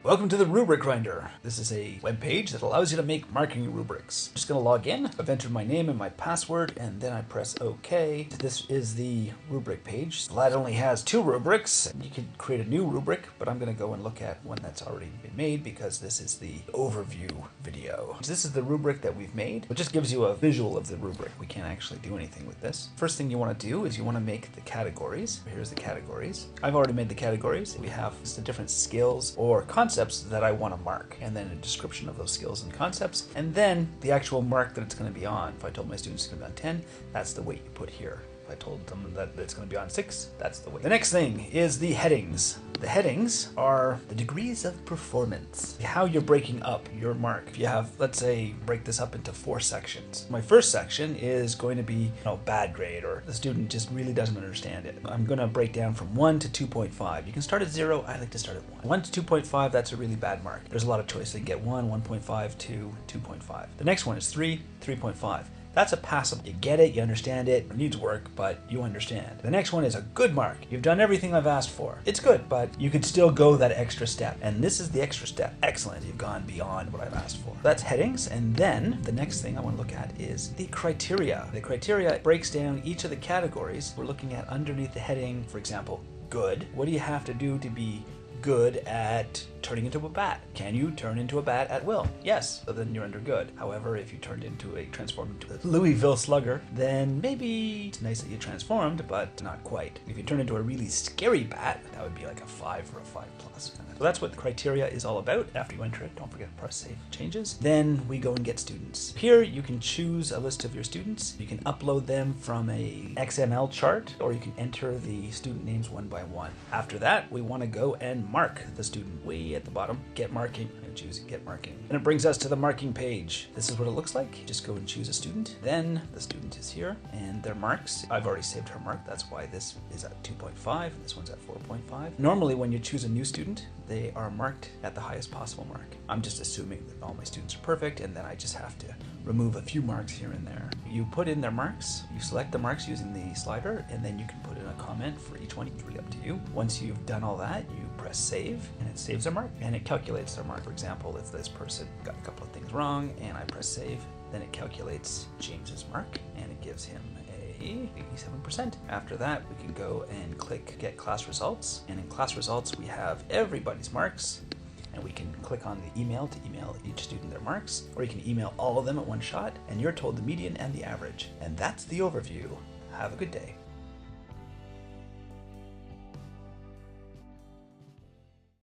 Welcome to the Rubric Grinder. This is a web page that allows you to make marking rubrics. I'm just going to log in. I've entered my name and my password, and then I press OK. This is the rubric page. That only has 2 rubrics. You could create a new rubric, but I'm going to go and look at one that's already been made because this is the overview video. This is the rubric that we've made. It just gives you a visual of the rubric. We can't actually do anything with this. First thing you want to do is you want to make the categories. Here's the categories. I've already made the categories. We have the different skills or concepts that I want to mark, and then a description of those skills and concepts, and then the actual mark that it's going to be on. If I told my students it's going to be on 10, that's the weight you put here. If I told them that it's going to be on 6, that's the weight. The next thing is the headings. The headings are the degrees of performance, how you're breaking up your mark. If you have, let's say, break this up into 4 sections. My first section is going to be, bad grade, or the student just really doesn't understand it. I'm going to break down from 1 to 2.5. You can start at 0. I like to start at 1. 1 to 2.5, that's a really bad mark. There's a lot of choice. They can get 1, 1.5, 2, 2.5. The next one is 3, 3.5. That's a passable. You get it, you understand it, it needs work, but you understand. The next one is a good mark. You've done everything I've asked for. It's good, but you could still go that extra step. And this is the extra step. Excellent, you've gone beyond what I've asked for. That's headings, and then the next thing I want to look at is the criteria. The criteria breaks down each of the categories. We're looking at underneath the heading, for example, good. What do you have to do to be good at turning into a bat? Can you turn into a bat at will? Yes, so then you're under good. However, if you transformed into a Louisville Slugger, then maybe it's nice that you transformed, but not quite. If you turn into a really scary bat, that would be like a 5 or a 5+. So that's what the criteria is all about. After you enter it, don't forget to press save changes. Then we go and get students. Here you can choose a list of your students. You can upload them from a XML chart, or you can enter the student names one by one. After that, we want to go and mark the student way at the bottom. Get marking. I choose get marking. And it brings us to the marking page. This is what it looks like. You just go and choose a student. Then the student is here and their marks. I've already saved her mark. That's why this is at 2.5. This one's at 4.5. Normally when you choose a new student, they are marked at the highest possible mark. I'm just assuming that all my students are perfect, and then I just have to remove a few marks here and there. You put in their marks, you select the marks using the slider, and then you can put in a comment for each one. It's really up to you. Once you've done all that, you press save, and it saves their mark, and it calculates their mark. For example, if this person got a couple of things wrong, and I press save, then it calculates James's mark, and it gives him 87%. After that, we can go and click Get Class Results, and in Class Results we have everybody's marks, and we can click on the email to email each student their marks, or you can email all of them at one shot, and you're told the median and the average. And that's the overview. Have a good day.